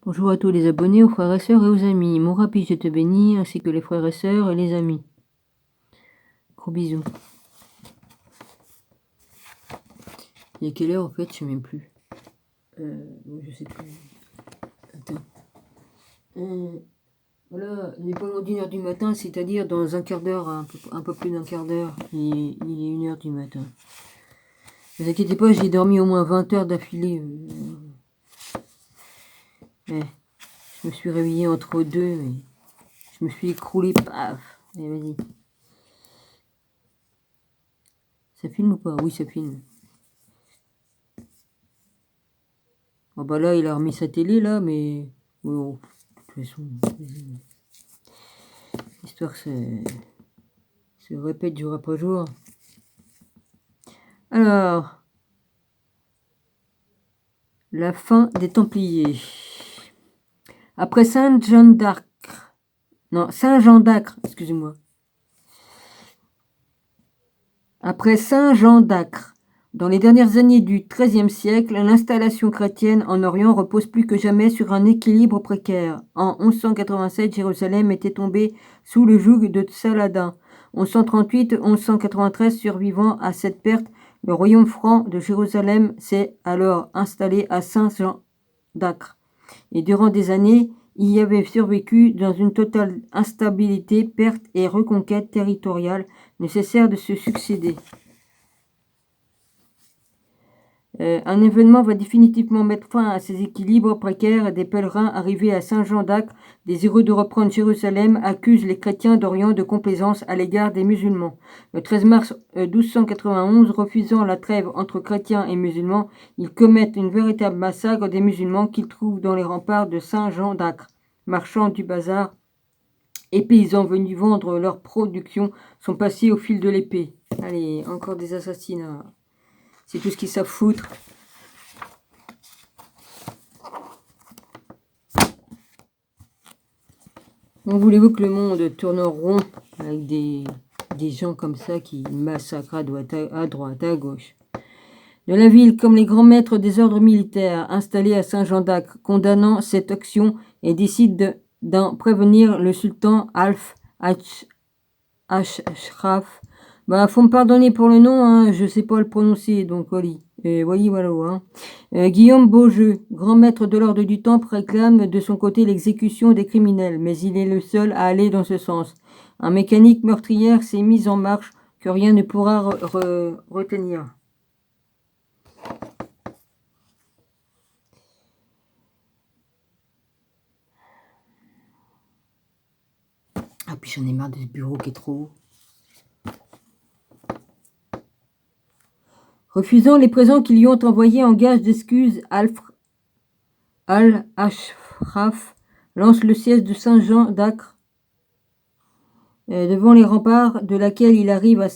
Bonjour à tous les abonnés, aux frères et sœurs et aux amis. Mon rapide, je te bénis, ainsi que les frères et sœurs et les amis. Gros bisous. Il est quelle heure en fait? Je sais même plus. Je sais plus. Attends. Voilà, il n'est pas loin d'1h du matin, c'est-à-dire dans un quart d'heure, un peu plus d'un quart d'heure. Il est 1h du matin. Ne vous inquiétez pas, j'ai dormi au moins 20 heures d'affilée. Je me suis réveillé entre deux, mais je me suis écroulé, paf. Allez, vas-y. Ça filme ou pas? Oui, ça filme. Ah bah là, il a remis sa télé, là, mais... Bon, de toute façon, l'histoire se répète jour après jour. Alors, la fin des Templiers. Après Saint-Jean d'Arc... Non, Saint-Jean d'Acre, excusez-moi. Après Saint-Jean d'Acre, dans les dernières années du XIIIe siècle, l'installation chrétienne en Orient repose plus que jamais sur un équilibre précaire. En 1187, Jérusalem était tombée sous le joug de Saladin. 1138-1193, survivant à cette perte, le royaume franc de Jérusalem s'est alors installé à Saint-Jean d'Acre. Et durant des années, il y avait survécu dans une totale instabilité, perte et reconquête territoriale nécessaire de se succéder. Un événement va définitivement mettre fin à ces équilibres précaires. Des pèlerins arrivés à Saint-Jean d'Acre, désireux de reprendre Jérusalem, accusent les chrétiens d'Orient de complaisance à l'égard des musulmans. Le 13 mars 1291, refusant la trêve entre chrétiens et musulmans, ils commettent une véritable massacre des musulmans qu'ils trouvent dans les remparts de Saint-Jean d'Acre. Marchands du bazar et paysans venus vendre leurs productions sont passés au fil de l'épée. Allez, encore des assassinats. C'est tout ce qu'ils savent foutre. Comment voulez-vous que le monde tourne rond avec des gens comme ça qui massacrent à droite, à gauche? De la ville comme les grands maîtres des ordres militaires installés à Saint-Jean d'Acre, condamnant cette action et décident d'en prévenir le sultan Ashraf. Bah, faut me pardonner pour le nom, hein, je sais pas le prononcer, donc Oli. Voilà. Hein. Guillaume Beaujeu, grand maître de l'ordre du Temple, réclame de son côté l'exécution des criminels, mais il est le seul à aller dans ce sens. Un mécanique meurtrière s'est mis en marche que rien ne pourra retenir. Ah, puis j'en ai marre de ce bureau qui est trop haut. Refusant les présents qu'ils lui ont envoyés en gage d'excuses, Al-Ashraf lance le siège de Saint-Jean d'Acre, devant les remparts de laquelle il arrive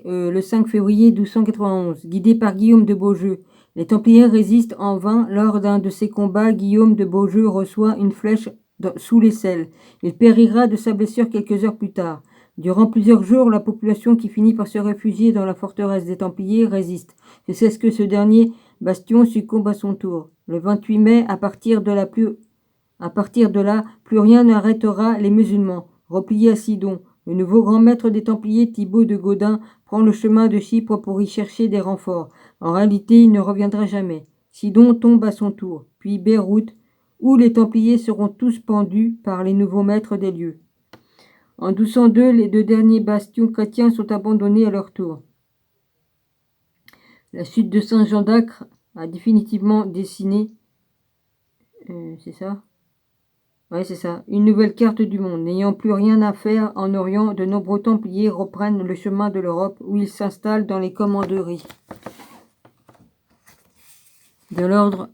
le 5 février 1291. Guidé par Guillaume de Beaujeu, les Templiers résistent en vain. Lors d'un de ces combats, Guillaume de Beaujeu reçoit une flèche sous l'aisselle. Il périra de sa blessure quelques heures plus tard. Durant plusieurs jours, la population qui finit par se réfugier dans la forteresse des Templiers résiste. C'est ce que ce dernier bastion succombe à son tour. Le 28 mai, à partir de là, plus rien n'arrêtera les musulmans. Repliés à Sidon, le nouveau grand maître des Templiers, Thibaut de Gaudin, prend le chemin de Chypre pour y chercher des renforts. En réalité, il ne reviendra jamais. Sidon tombe à son tour, puis Beyrouth, où les Templiers seront tous pendus par les nouveaux maîtres des lieux. En 1202, les deux derniers bastions chrétiens sont abandonnés à leur tour. La chute de Saint-Jean d'Acre a définitivement dessiné, c'est ça? Ouais, c'est ça. Une nouvelle carte du monde. N'ayant plus rien à faire en Orient, de nombreux Templiers reprennent le chemin de l'Europe où ils s'installent dans les commanderies de l'ordre.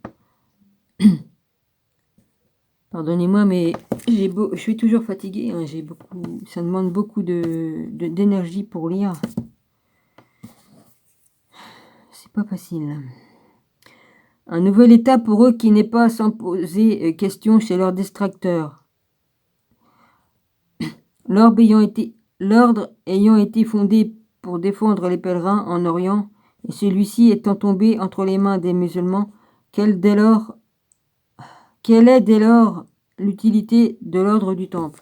Pardonnez-moi, mais je suis toujours fatiguée. Hein, ça demande beaucoup d'énergie pour lire. C'est pas facile. Un nouvel état pour eux qui n'est pas sans poser question chez leurs distracteurs. L'ordre ayant été fondé pour défendre les pèlerins en Orient, et celui-ci étant tombé entre les mains des musulmans, quel dès lors Quelle est dès lors l'utilité de l'ordre du Temple?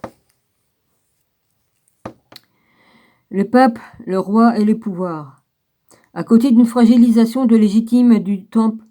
Le pape, le roi et le pouvoir. À côté d'une fragilisation de légitime du Temple,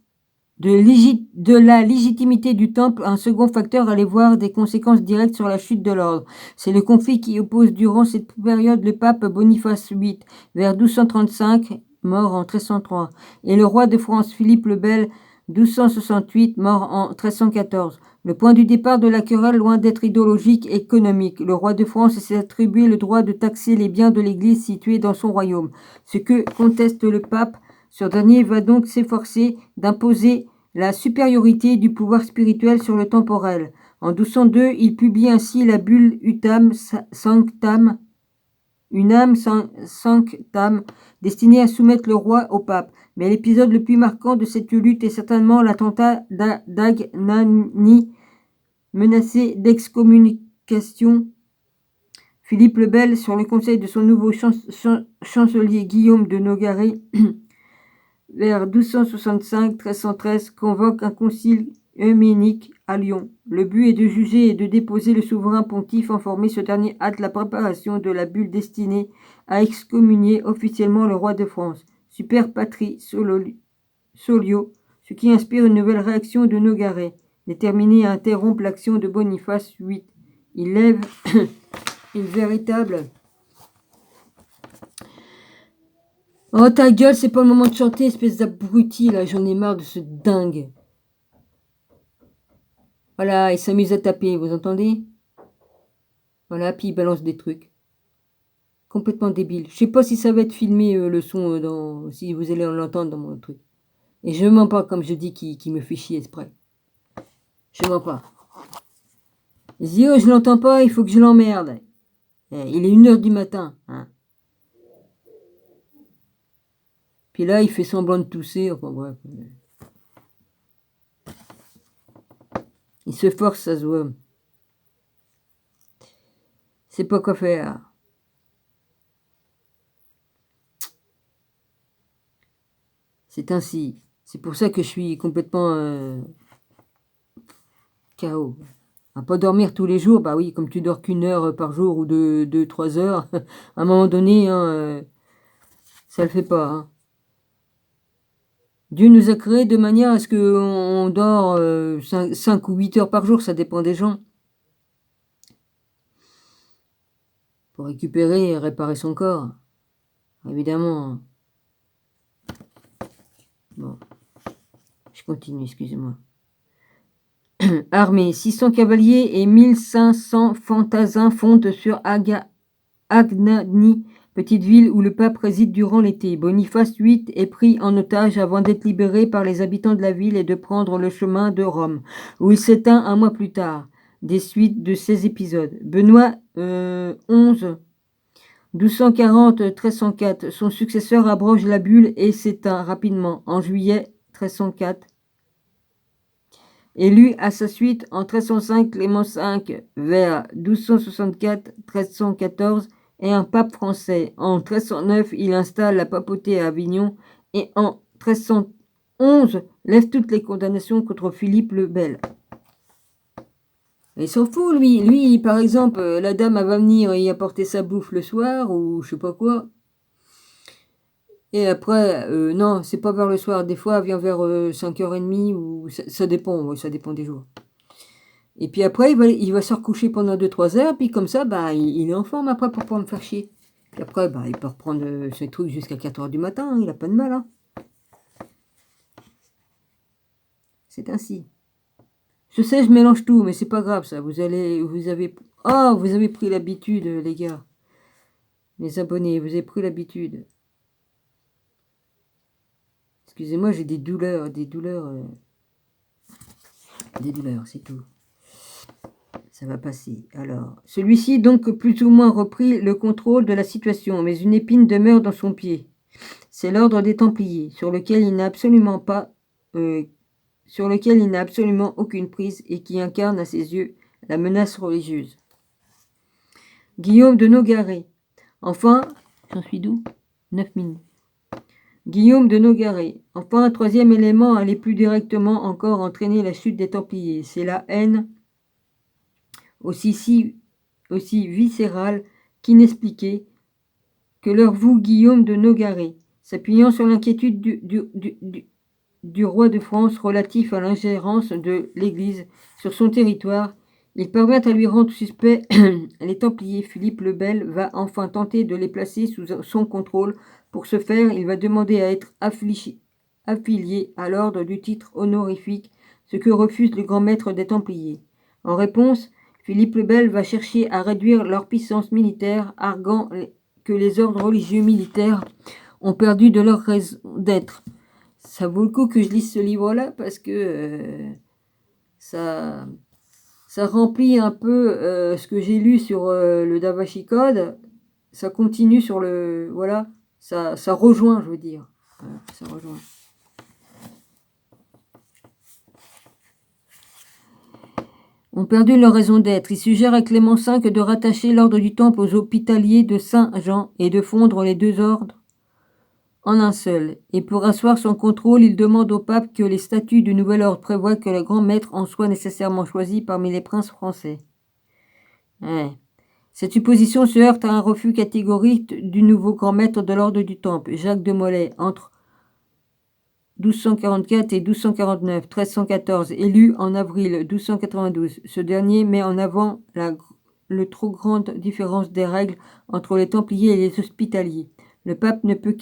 de la légitimité du Temple, un second facteur allait voir des conséquences directes sur la chute de l'ordre. C'est le conflit qui oppose durant cette période le pape Boniface VIII, vers 1235, mort en 1303, et le roi de France Philippe le Bel, 1268, mort en 1314. Le point du départ de la querelle, loin d'être idéologique et économique, le roi de France s'est attribué le droit de taxer les biens de l'Église situés dans son royaume. Ce que conteste le pape, ce dernier va donc s'efforcer d'imposer la supériorité du pouvoir spirituel sur le temporel. En 1202, il publie ainsi la bulle Utam Sanctam, Unam Sanctam, destinée à soumettre le roi au pape. Mais l'épisode le plus marquant de cette lutte est certainement l'attentat d'Agnani, menacé d'excommunication. Philippe le Bel, sur le conseil de son nouveau chancelier Guillaume de Nogaret, vers 1265-1313, convoque un concile œcuménique à Lyon. Le but est de juger et de déposer le souverain pontife. Informé, ce dernier hâte la préparation de la bulle destinée à excommunier officiellement le roi de France, Super Patri Solio, ce qui inspire une nouvelle réaction de Nogaret, déterminé à interrompre l'action de Boniface VIII. Il lève une véritable... Oh ta gueule, c'est pas le moment de chanter, espèce d'abruti, là, j'en ai marre de ce dingue. Voilà, il s'amuse à taper, vous entendez? Voilà, puis il balance des trucs. Complètement débile. Je sais pas si ça va être filmé, le son, si vous allez l'entendre dans mon truc. Et je mens pas, comme je dis, qui me fait chier exprès. Je mens pas. Il dit, oh, je l'entends pas, il faut que je l'emmerde. Il est 1h du matin, hein. Puis là, il fait semblant de tousser, enfin bref. Il se force, ça se voit. C'est pas quoi faire. C'est ainsi. C'est pour ça que je suis complètement KO. À pas dormir tous les jours, bah oui, comme tu dors qu'1 heure par jour ou 2-3 heures, à un moment donné, hein, ça le fait pas. Hein. Dieu nous a créés de manière à ce qu'on dort 5 ou 8 heures par jour, ça dépend des gens. Pour récupérer et réparer son corps. Évidemment. Bon. Je continue, excusez-moi. Armée, 600 cavaliers et 1500 fantassins fondent sur Agnani, petite ville où le pape réside durant l'été. Boniface VIII est pris en otage avant d'être libéré par les habitants de la ville et de prendre le chemin de Rome, où il s'éteint un mois plus tard. Des suites de ces épisodes. Benoît XI, 1240-1304, son successeur abroge la bulle et s'éteint rapidement en juillet 1304. Élu à sa suite en 1305, Clément V, vers 1264-1314, est un pape français. En 1309, il installe la papauté à Avignon et en 1311, lève toutes les condamnations contre Philippe le Bel. Il s'en fout, lui. Lui, par exemple, la dame, elle va venir y apporter sa bouffe le soir, ou je sais pas quoi. Et après, non, c'est pas vers le soir. Des fois, elle vient vers 5h30, ou ça dépend, ouais, ça dépend des jours. Et puis après, il va se recoucher pendant 2-3 heures, puis comme ça, bah, il est en forme après pour pas me faire chier. Puis après, bah, il peut reprendre ses trucs jusqu'à 4h du matin, hein, il a pas de mal. Hein. C'est ainsi. Je sais, je mélange tout, mais c'est pas grave ça. Vous avez pris l'habitude, les gars. Les abonnés, vous avez pris l'habitude. Excusez-moi, j'ai des douleurs, c'est tout. Ça va passer. Alors, celui-ci donc plus ou moins reprit le contrôle de la situation, mais une épine demeure dans son pied. C'est l'ordre des Templiers, sur lequel il n'a absolument aucune prise et qui incarne à ses yeux la menace religieuse. Guillaume de Nogaret. Enfin, j'en suis d'où 9 minutes. Guillaume de Nogaret. Enfin, un troisième élément allait plus directement encore entraîner la chute des Templiers. C'est la haine aussi viscérale qu'inexpliquée que leur voue Guillaume de Nogaret, s'appuyant sur l'inquiétude du roi de France relatif à l'ingérence de l'Église sur son territoire. Il parvient à lui rendre suspect les Templiers. Philippe le Bel va enfin tenter de les placer sous son contrôle. Pour ce faire, il va demander à être affilié à l'ordre du titre honorifique, ce que refuse le grand maître des Templiers. En réponse, Philippe le Bel va chercher à réduire leur puissance militaire, arguant que les ordres religieux militaires ont perdu de leur raison d'être. Ça vaut le coup que je lise ce livre-là parce que ça remplit un peu ce que j'ai lu sur le Da Vinci Code. Ça continue sur le... Voilà, ça rejoint, je veux dire. Voilà, ça rejoint. Ont perdu leur raison d'être. Il suggère à Clément V de rattacher l'ordre du Temple aux Hospitaliers de Saint-Jean et de fondre les deux ordres en un seul. Et pour asseoir son contrôle, il demande au pape que les statuts du nouvel ordre prévoient que le grand maître en soit nécessairement choisi parmi les princes français. Ouais. Cette supposition se heurte à un refus catégorique du nouveau grand maître de l'ordre du Temple, Jacques de Molay, entre 1244 et 1249, 1314, élu en avril 1292. Ce dernier met en avant le trop grande différence des règles entre les Templiers et les Hospitaliers. Le pape ne peut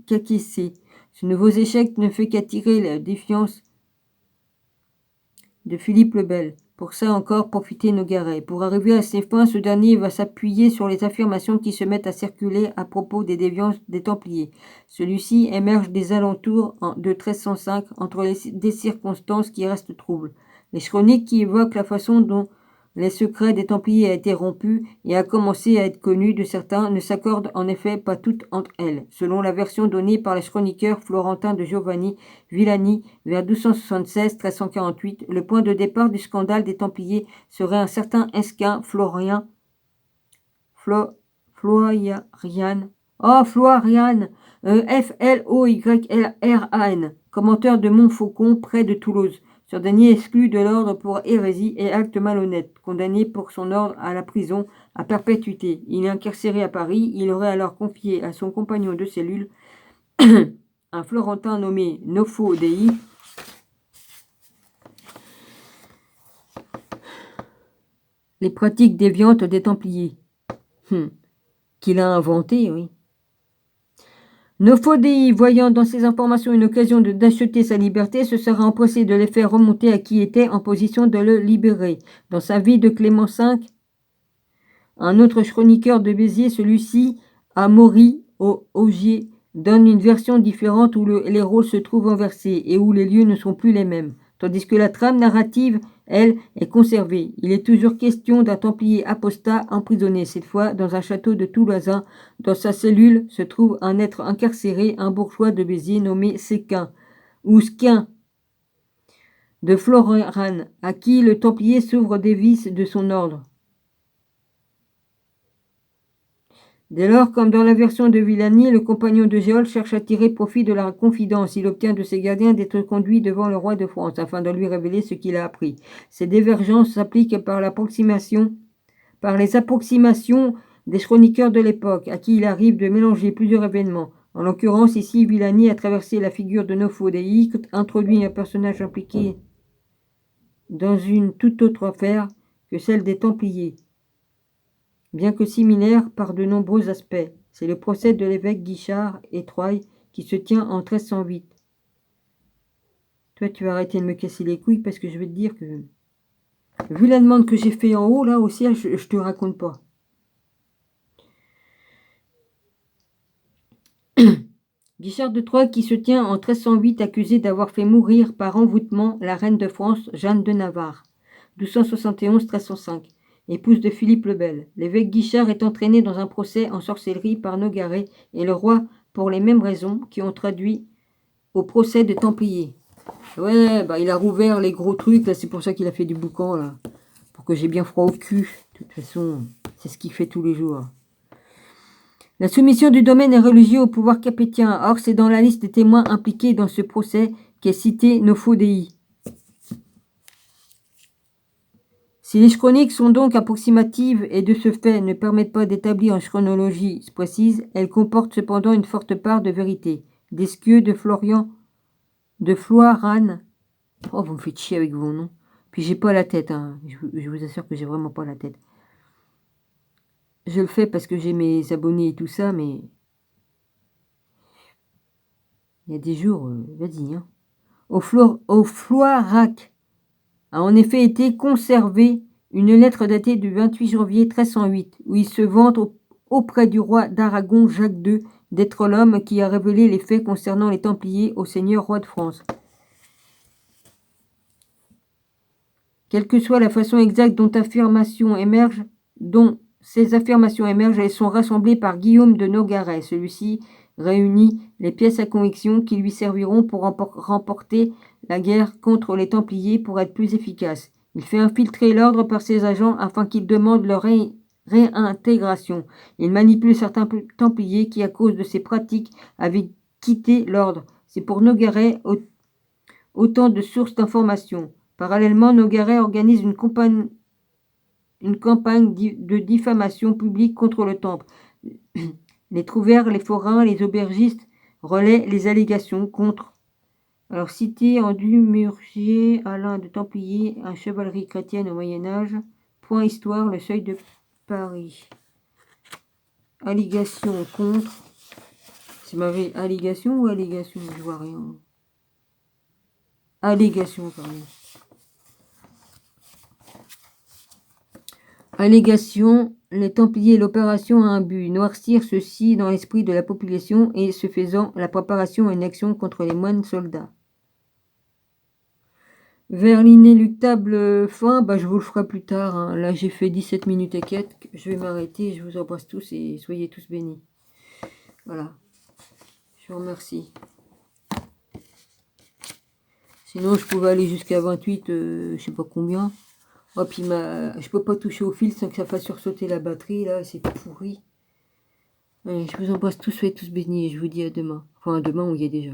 qu'acquiescer. Ce nouveau échec ne fait qu'attirer la défiance de Philippe le Bel. Pour ça encore profiter Nogaret. Pour arriver à ses fins, ce dernier va s'appuyer sur les affirmations qui se mettent à circuler à propos des déviances des Templiers. Celui-ci émerge des alentours de 1305 entre des circonstances qui restent troubles. Les chroniques qui évoquent la façon dont les secrets des Templiers a été rompus et a commencé à être connu de certains ne s'accordent en effet pas toutes entre elles. Selon la version donnée par les chroniqueurs florentins de Giovanni Villani vers 1276-1348, le point de départ du scandale des Templiers serait un certain Esquin Floyarian, Floyran, commenteur de Montfaucon près de Toulouse. Ce dernier exclu de l'ordre pour hérésie et acte malhonnête, condamné pour son ordre à la prison à perpétuité. Il est incarcéré à Paris. Il aurait alors confié à son compagnon de cellule, un Florentin nommé Nofo Dei, les pratiques déviantes des Templiers, qu'il a inventé, oui. Nofo Dei, voyant dans ces informations une occasion d'acheter sa liberté, se sera empressé de les faire remonter à qui était en position de le libérer. Dans sa vie de Clément V, un autre chroniqueur de Béziers, celui-ci, Amaury Augier, donne une version différente où les rôles se trouvent inversés et où les lieux ne sont plus les mêmes, tandis que la trame narrative, elle, est conservée. Il est toujours question d'un Templier apostat emprisonné, cette fois dans un château de Toulousain. Dans sa cellule se trouve un être incarcéré, un bourgeois de Béziers nommé Séquin, ou Squin, de Floran, à qui le Templier s'ouvre des vices de son ordre. Dès lors, comme dans la version de Villani, le compagnon de Géol cherche à tirer profit de la confidence. Il obtient de ses gardiens d'être conduit devant le roi de France afin de lui révéler ce qu'il a appris. Ces divergences s'appliquent par les approximations des chroniqueurs de l'époque, à qui il arrive de mélanger plusieurs événements. En l'occurrence, ici, Villani a traversé la figure de Nofo Dei, introduit un personnage impliqué dans une toute autre affaire que celle des Templiers, bien que similaire par de nombreux aspects. C'est le procès de l'évêque Guichard et Troyes qui se tient en 1308. Toi, tu vas arrêter de me casser les couilles parce que je vais te dire que, vu la demande que j'ai fait en haut, là, au ciel, je te raconte pas. Guichard de Troyes qui se tient en 1308 accusé d'avoir fait mourir par envoûtement la reine de France, Jeanne de Navarre, 1271-1305. Épouse de Philippe le Bel. L'évêque Guichard est entraîné dans un procès en sorcellerie par Nogaret et le roi pour les mêmes raisons qui ont traduit au procès des Templiers. Ouais, bah il a rouvert les gros trucs, là, c'est pour ça qu'il a fait du boucan, là. Pour que j'ai bien froid au cul. De toute façon, c'est ce qu'il fait tous les jours. La soumission du domaine est religieux au pouvoir capétien. Or, c'est dans la liste des témoins impliqués dans ce procès qu'est cité Nofo-Dei. Si les chroniques sont donc approximatives et de ce fait ne permettent pas d'établir une chronologie précise, elles comportent cependant une forte part de vérité. D'Esquieu, de Florian, de Floirane. Oh, vous me faites chier avec vos noms. Puis j'ai pas la tête, hein. Je vous assure que j'ai vraiment pas la tête. Je le fais parce que j'ai mes abonnés et tout ça, mais il y a des jours, vas-y. Hein. Au Floirac a en effet été conservée une lettre datée du 28 janvier 1308, où il se vante auprès du roi d'Aragon Jacques II d'être l'homme qui a révélé les faits concernant les Templiers au seigneur roi de France. Quelle que soit la façon exacte dont ces affirmations émergent, elles sont rassemblées par Guillaume de Nogaret. Celui-ci réunit les pièces à conviction qui lui serviront pour remporter la guerre contre les Templiers pour être plus efficace. Il fait infiltrer l'ordre par ses agents afin qu'ils demandent leur réintégration. Il manipule certains Templiers qui, à cause de ces pratiques, avaient quitté l'ordre. C'est pour Nogaret autant de sources d'informations. Parallèlement, Nogaret organise une campagne de diffamation publique contre le temple. Les trouvères, les forains, les aubergistes relaient les allégations contre. Alors, cité en Dumurgier, Alain de Templier, un chevalerie chrétienne au Moyen-Âge. Point histoire, le seuil de Paris. Allégation contre. C'est ma allégation ou allégation? Je vois rien. Allégation, pardon. Allégation, les Templiers et l'opération a un but, noircir ceci dans l'esprit de la population et, ce faisant, la préparation à une action contre les moines soldats. Vers l'inéluctable fin, je vous le ferai plus tard. Hein. Là, j'ai fait 17 minutes et quelques. Je vais m'arrêter. Je vous embrasse tous et soyez tous bénis. Voilà. Je vous remercie. Sinon, je pouvais aller jusqu'à 28, je sais pas combien. Oh, puis je peux pas toucher au fil sans que ça fasse sursauter la batterie, là, c'est pourri. Allez, je vous embrasse tous, soyez tous bénis et je vous dis à demain. Enfin, à demain, on y est déjà.